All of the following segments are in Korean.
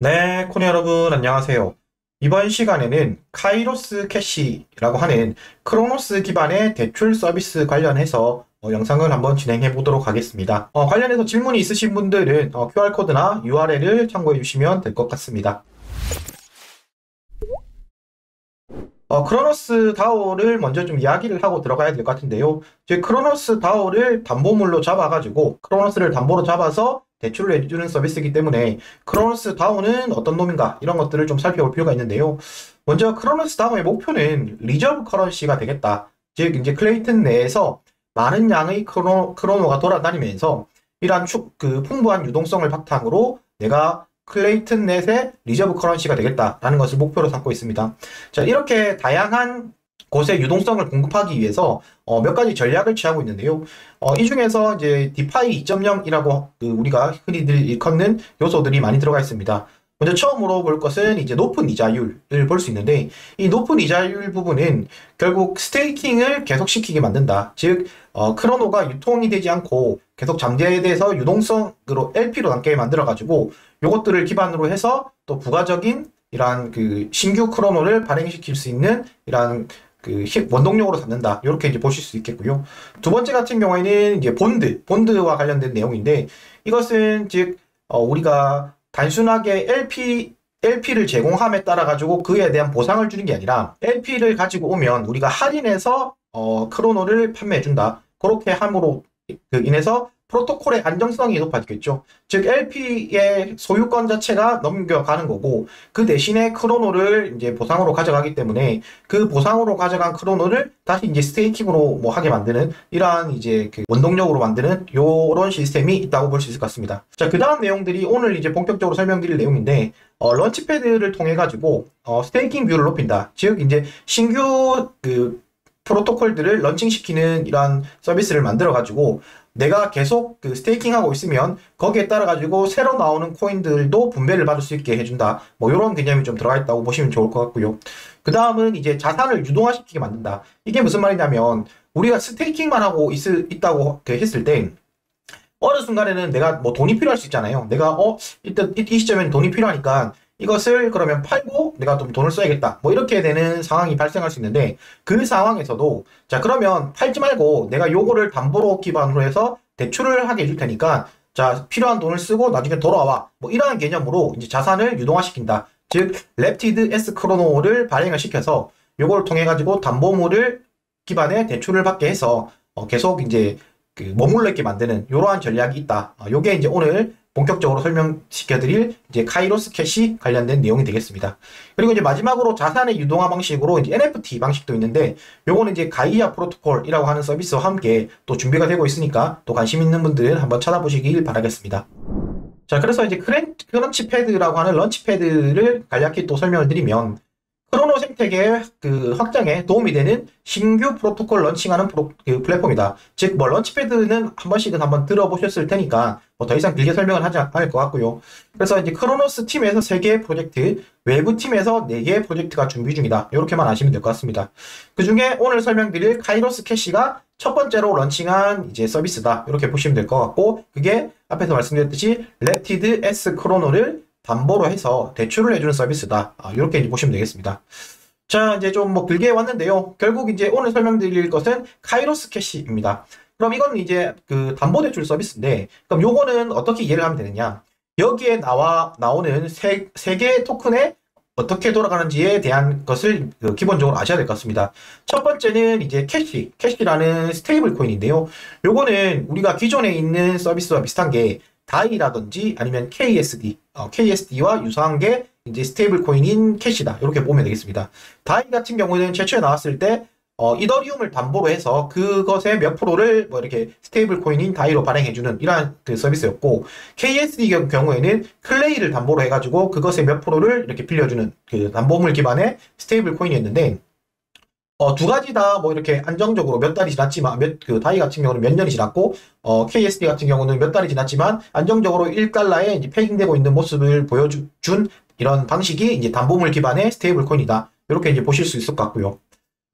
네, 코니 여러분, 안녕하세요. 이번 시간에는 카이로스 캐시라고 하는 크로노스 기반의 대출 서비스 관련해서 영상을 한번 진행해 보도록 하겠습니다. 관련해서 질문이 있으신 분들은 QR코드나 URL을 참고해 주시면 될 것 같습니다. 크로노스 다오를 먼저 좀 이야기를 하고 들어가야 될 것 같은데요. 이제 크로노스 다오를 담보물로 잡아가지고 크로노스를 담보로 잡아서 대출을 해주는 서비스이기 때문에 크로노스 다오는 어떤 놈인가 이런 것들을 좀 살펴볼 필요가 있는데요. 먼저 크로노스 다오의 목표는 리저브 커런시가 되겠다. 즉 이제 클레이튼 내에서 많은 양의 크로노가 돌아다니면서 이러한 풍부한 유동성을 바탕으로 내가 클레이튼 넷의 리저브 커런시가 되겠다라는 것을 목표로 삼고 있습니다. 자, 이렇게 다양한 곳에 유동성을 공급하기 위해서 몇 가지 전략을 취하고 있는데요. 이 중에서 이제 디파이 2.0이라고 우리가 흔히들 일컫는 요소들이 많이 들어가 있습니다. 먼저 처음으로 볼 것은 이제 높은 이자율을 볼 수 있는데, 이 높은 이자율 부분은 결국 스테이킹을 계속시키게 만든다. 즉 크로노가 유통이 되지 않고 계속 잠재돼서 유동성으로 LP로 남게 만들어가지고 요것들을 기반으로 해서 또 부가적인 이러한 신규 크로노를 발행시킬 수 있는 이러한 원동력으로 삼는다. 이렇게 이제 보실 수 있겠고요. 두 번째 같은 경우에는 이제 본드와 관련된 내용인데, 이것은 즉 우리가 단순하게 LP를 제공함에 따라 가지고 그에 대한 보상을 주는 게 아니라 LP를 가지고 오면 우리가 할인해서 크로노를 판매해준다. 그렇게 함으로 인해서 프로토콜의 안정성이 높아지겠죠. 즉 LP의 소유권 자체가 넘겨가는 거고, 그 대신에 크로노를 이제 보상으로 가져가기 때문에 그 보상으로 가져간 크로노를 다시 이제 스테이킹으로 뭐 하게 만드는 이러한 이제 원동력으로 만드는 요런 시스템이 있다고 볼 수 있을 것 같습니다. 자, 그 다음 내용들이 오늘 이제 본격적으로 설명드릴 내용인데, 런치패드를 통해 가지고 스테이킹 뷰를 높인다. 즉 이제 신규 프로토콜들을 런칭시키는 이러한 서비스를 만들어 가지고 내가 계속 스테이킹하고 있으면 거기에 따라 가지고 새로 나오는 코인들도 분배를 받을 수 있게 해준다. 뭐 이런 개념이 좀 들어가 있다고 보시면 좋을 것 같고요. 그 다음은 이제 자산을 유동화시키게 만든다. 이게 무슨 말이냐면 우리가 스테이킹만 하고 있다고 했을 때 어느 순간에는 내가 뭐 돈이 필요할 수 있잖아요. 내가 일단 이 시점에는 돈이 필요하니까 이것을 그러면 팔고 내가 좀 돈을 써야겠다. 뭐 이렇게 되는 상황이 발생할 수 있는데, 그 상황에서도 자 그러면 팔지 말고 내가 요거를 담보로 기반으로 해서 대출을 하게 해줄 테니까 자 필요한 돈을 쓰고 나중에 돌아와. 뭐 이러한 개념으로 이제 자산을 유동화시킨다. 즉 랩티드 S 크로노를 발행을 시켜서 요걸 통해 가지고 담보물을 기반의 대출을 받게 해서 계속 이제 머물러 있게 만드는 이러한 전략이 있다. 요게 이제 오늘 본격적으로 설명시켜드릴 이제 카이로스 캐시 관련된 내용이 되겠습니다. 그리고 이제 마지막으로 자산의 유동화 방식으로 이제 NFT 방식도 있는데, 요거는 이제 가이아 프로토콜이라고 하는 서비스와 함께 또 준비가 되고 있으니까 또 관심 있는 분들은 한번 찾아보시길 바라겠습니다. 자, 그래서 이제 크런치 패드라고 하는 런치 패드를 간략히 또 설명을 드리면, 크로노 생태계 확장에 도움이 되는 신규 프로토콜 런칭하는 플랫폼이다. 즉, 뭐, 런치패드는 한 번씩은 한번 들어보셨을 테니까, 뭐, 더 이상 길게 설명을 하지 않을 것 같고요. 그래서 이제 크로노스 팀에서 3개의 프로젝트, 외부 팀에서 4개의 프로젝트가 준비 중이다. 이렇게만 아시면 될 것 같습니다. 그 중에 오늘 설명드릴 카이로스 캐시가 첫 번째로 런칭한 이제 서비스다. 이렇게 보시면 될 것 같고, 그게 앞에서 말씀드렸듯이 랩티드 S 크로노를 담보로 해서 대출을 해주는 서비스다. 이렇게 이제 보시면 되겠습니다. 자, 이제 좀 뭐 길게 왔는데요. 결국 이제 오늘 설명드릴 것은 카이로스 캐시입니다. 그럼 이건 이제 담보대출 서비스인데, 그럼 요거는 어떻게 이해를 하면 되느냐? 여기에 나오는 세 개의 토큰에 어떻게 돌아가는지에 대한 것을 기본적으로 아셔야 될 것 같습니다. 첫 번째는 이제 캐시라는 스테이블 코인인데요. 요거는 우리가 기존에 있는 서비스와 비슷한 게 다이라든지 아니면 KSD와 유사한 게 이제 스테이블 코인인 캐시다. 이렇게 보면 되겠습니다. 다이 같은 경우는 최초에 나왔을 때 이더리움을 담보로 해서 그것의 몇 프로를 뭐 이렇게 스테이블 코인인 다이로 발행해주는 이러한 서비스였고, KSD 경우에는 클레이를 담보로 해가지고 그것의 몇 프로를 이렇게 빌려주는 담보물 기반의 스테이블 코인이었는데, 두 가지 다 뭐 이렇게 안정적으로 몇 달이 지났지만, 다이 같은 경우는 몇 년이 지났고, KSD 같은 경우는 몇 달이 지났지만, 안정적으로 1달러에 이제 패깅되고 있는 모습을 보여준 이런 방식이 이제 담보물 기반의 스테이블 코인이다. 이렇게 이제 보실 수 있을 것 같고요.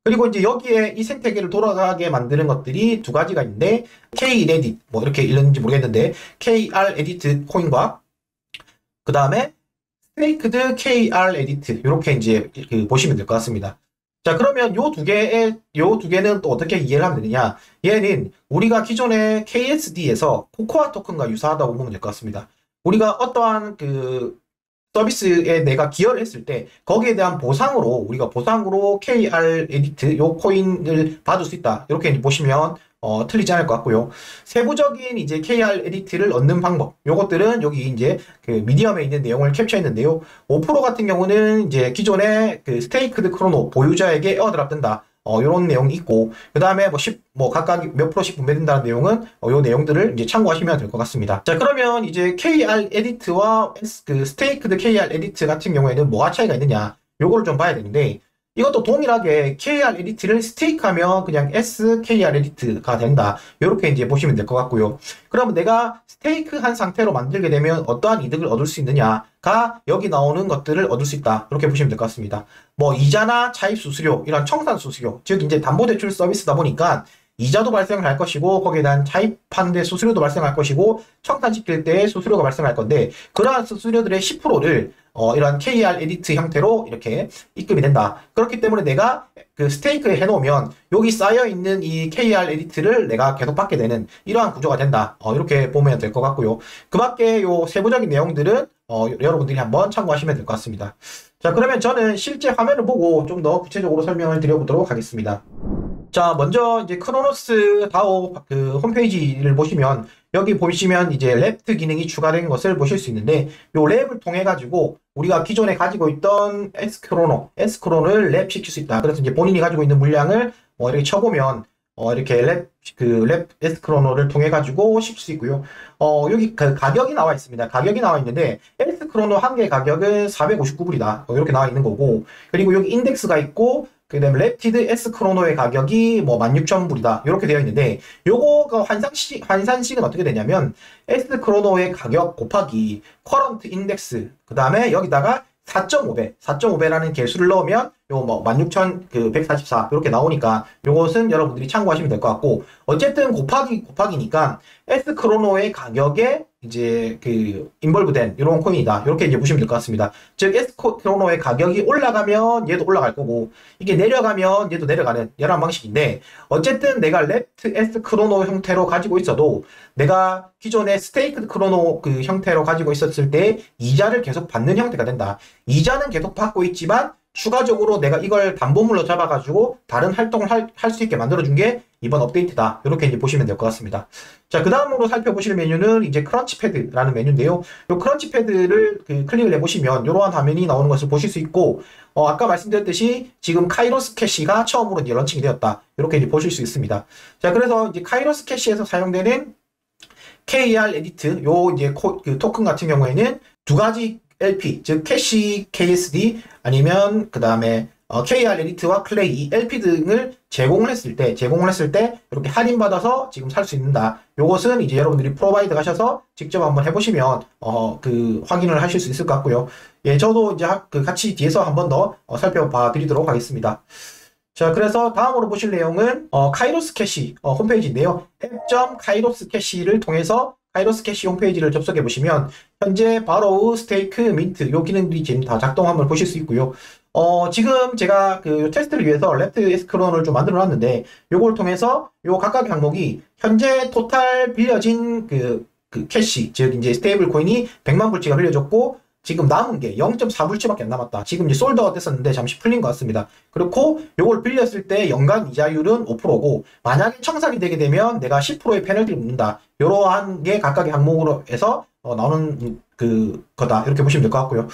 그리고 이제 여기에 이 생태계를 돌아가게 만드는 것들이 두 가지가 있는데, K-Reddit, 뭐 이렇게 읽는지 모르겠는데, KR-Edit 코인과, 그 다음에 스테이크드 KR 에디트 이렇게 이제 보시면 될 것 같습니다. 자, 그러면 요 두 개는 또 어떻게 이해를 하면 되느냐? 얘는 우리가 기존의 KSD에서 코코아 토큰과 유사하다고 보면 될 것 같습니다. 우리가 어떠한 서비스에 내가 기여를 했을 때 거기에 대한 우리가 보상으로 KR 에디트 요 코인을 받을 수 있다. 이렇게 보시면 틀리지 않을 것 같고요. 세부적인 이제 KR 에디트를 얻는 방법, 요것들은 여기 이제 미디엄에 있는 내용을 캡처했는데요. 5% 같은 경우는 이제 기존의 스테이크드 크로노 보유자에게 에어드랍 된다. 요런 내용이 있고, 그 다음에 각각 몇 프로씩 분배된다는 내용은, 요 내용들을 이제 참고하시면 될 것 같습니다. 자, 그러면 이제 KR 에디트와 스테이크드 KR 에디트 같은 경우에는 뭐가 차이가 있느냐, 요거를 좀 봐야 되는데, 이것도 동일하게 KR 에디트를 스테이크하면 그냥 SKR 에디트가 된다. 이렇게 이제 보시면 될 것 같고요. 그러면 내가 스테이크한 상태로 만들게 되면 어떠한 이득을 얻을 수 있느냐가 여기 나오는 것들을 얻을 수 있다. 이렇게 보시면 될 것 같습니다. 뭐 이자나 차입 수수료, 이런 청산 수수료, 즉 이제 담보대출 서비스다 보니까 이자도 발생을 할 것이고 거기에 대한 차입하는데 수수료도 발생할 것이고 청산시킬 때 수수료가 발생할 건데 그러한 수수료들의 10%를 이런 KR 에디트 형태로 이렇게 입금이 된다. 그렇기 때문에 내가 스테이크에 해놓으면 여기 쌓여있는 이 KR 에디트를 내가 계속 받게 되는 이러한 구조가 된다. 이렇게 보면 될 것 같고요. 그 밖에 요 세부적인 내용들은 여러분들이 한번 참고하시면 될 것 같습니다. 자, 그러면 저는 실제 화면을 보고 좀 더 구체적으로 설명을 드려보도록 하겠습니다. 자, 먼저 이제 크로노스 다오 홈페이지를 보시면 여기 보시면 이제 랩트 기능이 추가된 것을 보실 수 있는데 요 랩을 통해 가지고 우리가 기존에 가지고 있던 S크론을 랩 시킬 수 있다. 그래서 이제 본인이 가지고 있는 물량을 이렇게 쳐보면 이렇게 랩 S크로노를 통해 가지고 시킬 수 있고요. 여기 가격이 나와 있습니다. 가격이 나와 있는데 S크로노 한 개 가격은 459불이다. 이렇게 나와 있는 거고, 그리고 여기 인덱스가 있고, 그 다음에 랩티드 S크로노의 가격이 16,000불이다. 이렇게 되어 있는데, 요거가 환산식은 어떻게 되냐면, S크로노의 가격 곱하기 커런트 인덱스, 그 다음에 여기다가 4.5배라는 개수를 넣으면 요 16,144 이렇게 나오니까 요것은 여러분들이 참고하시면 될 것 같고, 어쨌든 곱하기니까 S크로노의 가격에 이제 인벌브된 이런 코인이다. 이렇게 이제 보시면 될 것 같습니다. 즉 S크로노의 가격이 올라가면 얘도 올라갈 거고 이게 내려가면 얘도 내려가는 이런 방식인데, 어쨌든 내가 랩트 S크로노 형태로 가지고 있어도 내가 기존의 스테이크 크로노 형태로 가지고 있었을 때 이자를 계속 받는 형태가 된다. 이자는 계속 받고 있지만 추가적으로 내가 이걸 담보물로 잡아가지고 다른 활동을 할 수 있게 만들어준 게 이번 업데이트다. 이렇게 이제 보시면 될 것 같습니다. 자, 그 다음으로 살펴보실 메뉴는 이제 크런치패드라는 메뉴인데요. 이 크런치패드를 클릭을 해보시면 이러한 화면이 나오는 것을 보실 수 있고, 아까 말씀드렸듯이 지금 카이로스 캐시가 처음으로 이제 런칭이 되었다. 이렇게 이제 보실 수 있습니다. 자, 그래서 이제 카이로스 캐시에서 사용되는 KR 에디트, 요 이제 토큰 같은 경우에는 두 가지 LP, 즉 캐시 KSD 아니면 그 다음에 KR 에디트와 클레이 이 LP 등을 제공을 했을 때 이렇게 할인받아서 지금 살 수 있는다. 요것은 이제 여러분들이 프로바이드 가셔서 직접 한번 해보시면 확인을 하실 수 있을 것 같고요. 예, 저도 이제 같이 뒤에서 한번 더 살펴봐 드리도록 하겠습니다. 자, 그래서 다음으로 보실 내용은 카이로스 캐시 홈페이지인데요. 앱.카이로스 캐시를 통해서 카이로스 캐시 홈페이지를 접속해 보시면 현재 바로우, 스테이크, 민트 요 기능들이 지금 다 작동함을 보실 수 있고요. 지금 제가 테스트를 위해서 랩트 S크론을 좀 만들어 놨는데 요걸 통해서 요 각각 항목이 현재 토탈 빌려진 캐시, 즉 이제 스테이블 코인이 100만 불치가 빌려졌고 지금 남은 게 0.4불치밖에 안 남았다. 지금 이제 솔드아웃 됐었는데 잠시 풀린 것 같습니다. 그렇고 요걸 빌렸을 때 연간 이자율은 5%고 만약에 청산이 되게 되면 내가 10%의 페널티를 묻는다. 이러한 게 각각의 항목으로 해서 나오는 거다. 이렇게 보시면 될 것 같고요.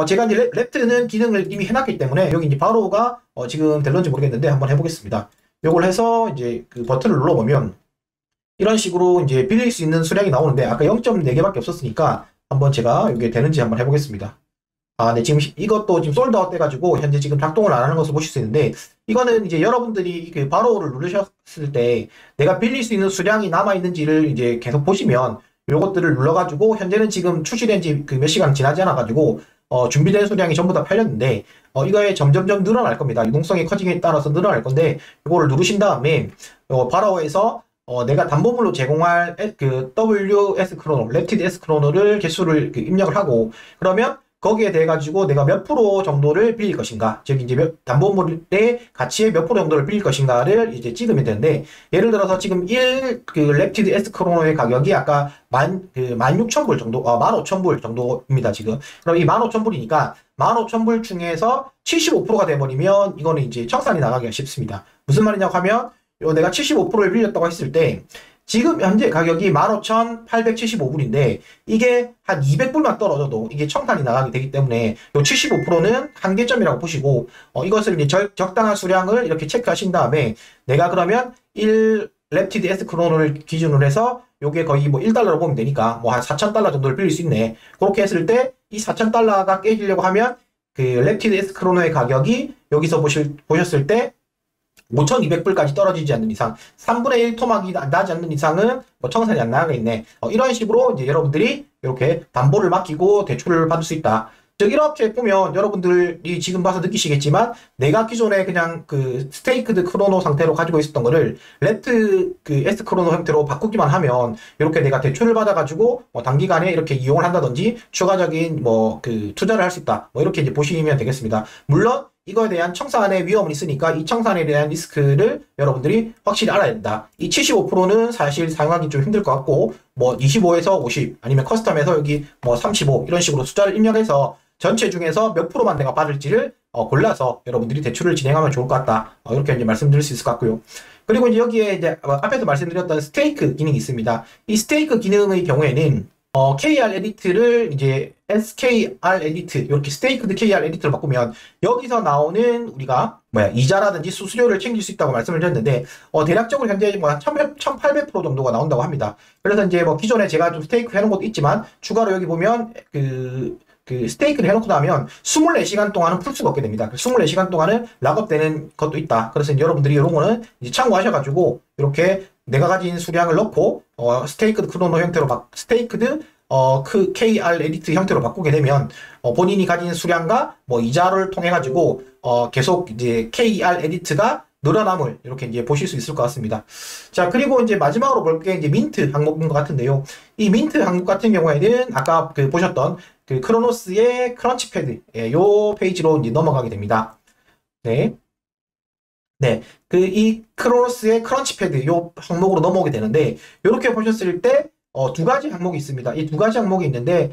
제가 이제 랩트는 기능을 이미 해놨기 때문에 여기 이제 바로가 지금 될런지 모르겠는데 한번 해보겠습니다. 요걸 해서 이제 버튼을 눌러보면 이런 식으로 이제 빌릴 수 있는 수량이 나오는데 아까 0.4개밖에 없었으니까 한번 제가 이게 되는지 한번 해보겠습니다. 네, 지금 이것도 지금 솔드아웃 돼가지고 현재 지금 작동을 안 하는 것을 보실 수 있는데, 이거는 이제 여러분들이 바로우를 누르셨을 때 내가 빌릴 수 있는 수량이 남아있는지를 이제 계속 보시면 요것들을 눌러가지고 현재는 지금 출시된 지 몇 시간 지나지 않아가지고 준비된 수량이 전부 다 팔렸는데 이거에 점점점 늘어날 겁니다. 유동성이 커지기에 따라서 늘어날 건데 이거를 누르신 다음에 바로우에서 내가 담보물로 제공할 WS 크로노, 랩티드 S 크로노를 개수를 입력을 하고, 그러면 거기에 대해 가지고 내가 몇 프로 정도를 빌릴 것인가, 즉 이제 담보물의 가치의 몇 프로 정도를 빌릴 것인가를 이제 찍으면 되는데, 예를 들어서 지금 1그 랩티드 에스크로노의 가격이 아까 16,000불 정도, 15,000불 정도입니다, 지금. 그럼 이 15,000불이니까 15,000불 중에서 75%가 돼버리면 이거는 이제 청산이 나가기가 쉽습니다. 무슨 말이냐고 하면, 내가 75%를 빌렸다고 했을 때 지금 현재 가격이 15,875불인데 이게 한 200불만 떨어져도 이게 청산이 나가게 되기 때문에 요 75%는 한계점이라고 보시고, 이것을 이제 적당한 수량을 이렇게 체크하신 다음에, 내가 그러면 1 랩티드 에스크로노를 기준으로 해서 요게 거의 뭐 1달러로 보면 되니까 뭐 한 4,000달러 정도를 빌릴 수 있네. 그렇게 했을 때 이 4,000달러가 깨지려고 하면 그 랩티드 에스크로노의 가격이 여기서 보셨을 때 5,200불까지 떨어지지 않는 이상, 3분의 1 토막이 나지 않는 이상은 뭐 청산이 안 나가겠네. 이런 식으로 이제 여러분들이 이렇게 담보를 맡기고 대출을 받을 수 있다. 즉, 이렇게 보면 여러분들이 지금 봐서 느끼시겠지만, 내가 기존에 그냥 그 스테이크드 크로노 상태로 가지고 있었던 거를 랩트 그 S 크로노 형태로 바꾸기만 하면, 이렇게 내가 대출을 받아가지고 뭐 단기간에 이렇게 이용을 한다든지 추가적인 뭐 그 투자를 할 수 있다. 뭐 이렇게 이제 보시면 되겠습니다. 물론 이거에 대한 청산의 위험은 있으니까 이 청산에 대한 리스크를 여러분들이 확실히 알아야 된다. 이 75%는 사실 사용하기 좀 힘들 것 같고, 뭐 25에서 50 아니면 커스텀에서 여기 뭐 35 이런 식으로 숫자를 입력해서 전체 중에서 몇 프로만 내가 받을지를 골라서 여러분들이 대출을 진행하면 좋을 것 같다. 이렇게 이제 말씀드릴 수 있을 것 같고요. 그리고 이제 여기에 이제 앞에서 말씀드렸던 스테이크 기능이 있습니다. 이 스테이크 기능의 경우에는 KR 에디트를 이제 SKR 에디트, 이렇게 스테이크드 KR 에디트를 바꾸면 여기서 나오는 우리가 이자라든지 수수료를 챙길 수 있다고 말씀을 드렸는데, 대략적으로 현재 뭐 1,800% 정도가 나온다고 합니다. 그래서 이제 뭐 기존에 제가 좀 스테이크 해놓은 것도 있지만, 추가로 여기 보면 그 스테이크를 해놓고 나면 24시간 동안은 풀 수가 없게 됩니다. 24시간 동안은 락업되는 것도 있다. 그래서 이제 여러분들이 이런 거는 이제 참고하셔가지고, 이렇게 내가 가진 수량을 넣고, 스테이크드 크로노 형태로 스테이크드 KR 에디트 형태로 바꾸게 되면, 본인이 가진 수량과 뭐 이자를 통해 가지고, 계속 이제 KR 에디트가 늘어남을 이렇게 이제 보실 수 있을 것 같습니다. 자, 그리고 이제 마지막으로 볼 게 이제 민트 항목인 것 같은데요. 이 민트 항목 같은 경우에는 아까 보셨던 그 크로노스의 크런치 패드, 요 페이지로 이제 넘어가게 됩니다. 네. 네. 이 크로노스의 크런치 패드, 요 항목으로 넘어오게 되는데, 요렇게 보셨을 때, 두 가지 항목이 있습니다. 이 두 가지 항목이 있는데,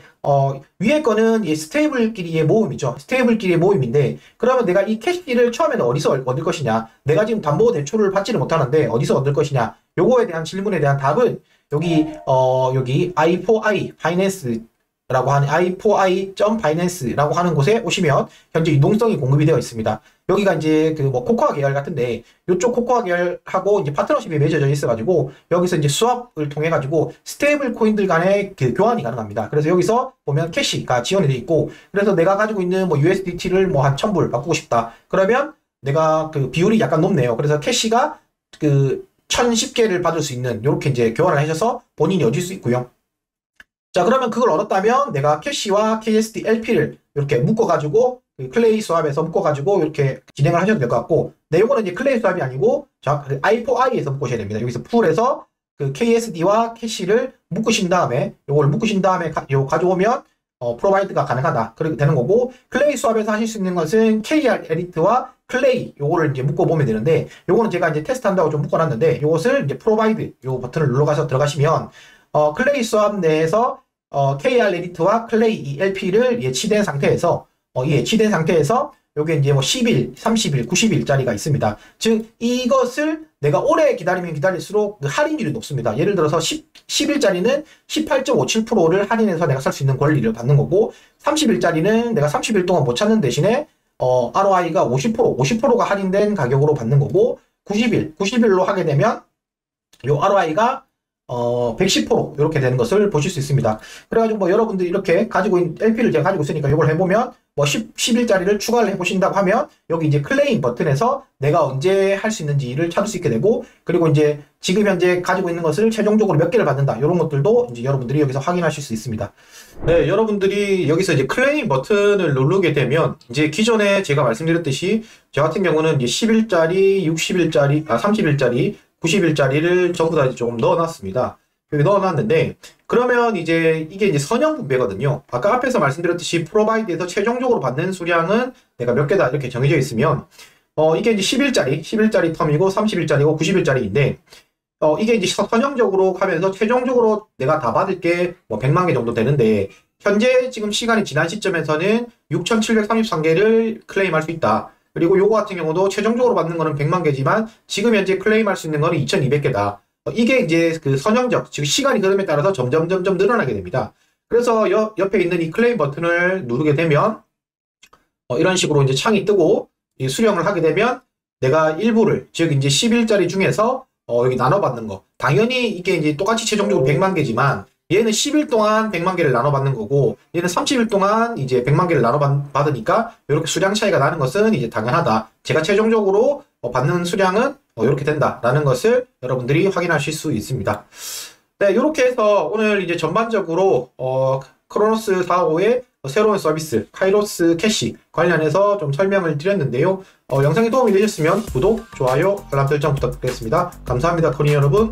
위에 거는 이 스테이블끼리의 모음이죠. 스테이블끼리의 모임인데, 그러면 내가 이 캐시를 처음에는 어디서 얻을 것이냐? 내가 지금 담보 대출을 받지를 못하는데 어디서 얻을 것이냐? 요거에 대한 질문에 대한 답은 여기 i4i 파이낸스 라고 하는 i4i.finance라고 하는 곳에 오시면 현재 유동성이 공급이 되어 있습니다. 여기가 이제 그 뭐 코코아 계열 같은데, 이쪽 코코아 계열하고 이제 파트너십이 맺어져 있어가지고 여기서 이제 수합을 통해 가지고 스테이블 코인들 간의 그 교환이 가능합니다. 그래서 여기서 보면 캐시가 지원이 되어 있고, 그래서 내가 가지고 있는 뭐 USDT를 뭐 한 1,000불 바꾸고 싶다. 그러면 내가 그 비율이 약간 높네요. 그래서 캐시가 그 1,010개를 받을 수 있는, 요렇게 이제 교환을 하셔서 본인이 얻을 수 있고요. 자, 그러면 그걸 얻었다면 내가 캐시와 KST LP를 이렇게 묶어가지고 그 클레이 수합에서 묶어가지고 이렇게 진행을 하셔도 될 것 같고, 네, 요거는 이제 클레이 수합이 아니고 i4i에서 묶으셔야 됩니다. 여기서 풀에서 그 KSD와 캐시를 묶으신 다음에, 요걸 묶으신 다음에 가져오면 프로바이드가 가능하다. 그렇게 되는 거고, 클레이 수합에서 하실 수 있는 것은 KR 에디트와 클레이, 요거를 이제 묶어보면 되는데, 요거는 제가 이제 테스트 한다고 좀 묶어놨는데, 요것을 이제 프로바이드, 요 버튼을 눌러가서 들어가시면, 클레이 수합 내에서 KR 에디트와 클레이 이 LP를 예치된 상태에서, 이 예치된 상태에서 요게 이제 뭐 10일, 30일, 90일짜리가 있습니다. 즉, 이것을 내가 오래 기다리면 기다릴수록 그 할인율이 높습니다. 예를 들어서 10일짜리는 18.57%를 할인해서 내가 살 수 있는 권리를 받는 거고, 30일짜리는 내가 30일 동안 못 찾는 대신에 ROI가 50%가 할인된 가격으로 받는 거고, 90일로 하게 되면 요 ROI가 110% 이렇게 되는 것을 보실 수 있습니다. 그래가지고 뭐 여러분들이 이렇게 가지고 있는 LP를 제가 가지고 있으니까 이걸 해보면 뭐 10일짜리를 추가를 해보신다고 하면 여기 이제 클레임 버튼에서 내가 언제 할 수 있는지를 찾을 수 있게 되고, 그리고 이제 지금 현재 가지고 있는 것을 최종적으로 몇 개를 받는다, 이런 것들도 이제 여러분들이 여기서 확인하실 수 있습니다. 네, 여러분들이 여기서 이제 클레임 버튼을 누르게 되면 이제 기존에 제가 말씀드렸듯이 저 같은 경우는 이제 10일짜리, 60일짜리, 30일짜리, 90일짜리를 전부 다 조금 넣어놨습니다. 여기 넣어놨는데, 그러면 이제 이게 이제 선형 분배거든요. 아까 앞에서 말씀드렸듯이 프로바이드에서 최종적으로 받는 수량은 내가 몇 개다 이렇게 정해져 있으면, 이게 이제 10일짜리 텀이고 30일짜리고 90일짜리인데, 이게 이제 선형적으로 하면서 최종적으로 내가 다 받을 게 뭐 100만 개 정도 되는데, 현재 지금 시간이 지난 시점에서는 6,733개를 클레임할 수 있다. 그리고 요거 같은 경우도 최종적으로 받는 거는 100만 개지만 지금 현재 클레임할 수 있는 거는 2,200개다. 이게 이제 그 선형적, 즉 시간이 흐름에 따라서 점점 늘어나게 됩니다. 그래서 옆에 있는 이 클레임 버튼을 누르게 되면 이런 식으로 이제 창이 뜨고 이 수령을 하게 되면 내가 일부를, 즉 이제 10일짜리 중에서 여기 나눠받는 거. 당연히 이게 이제 똑같이 최종적으로 100만 개지만 얘는 10일 동안 100만 개를 나눠받는 거고 얘는 30일 동안 이제 100만 개를 나눠받으니까 이렇게 수량 차이가 나는 것은 이제 당연하다. 제가 최종적으로 받는 수량은 이렇게 된다라는 것을 여러분들이 확인하실 수 있습니다. 네, 이렇게 해서 오늘 이제 전반적으로 크로노스 4.5의 새로운 서비스 카이로스 캐시 관련해서 좀 설명을 드렸는데요. 영상이 도움이 되셨으면 구독, 좋아요, 알람 설정 부탁드리겠습니다. 감사합니다, 토니 여러분.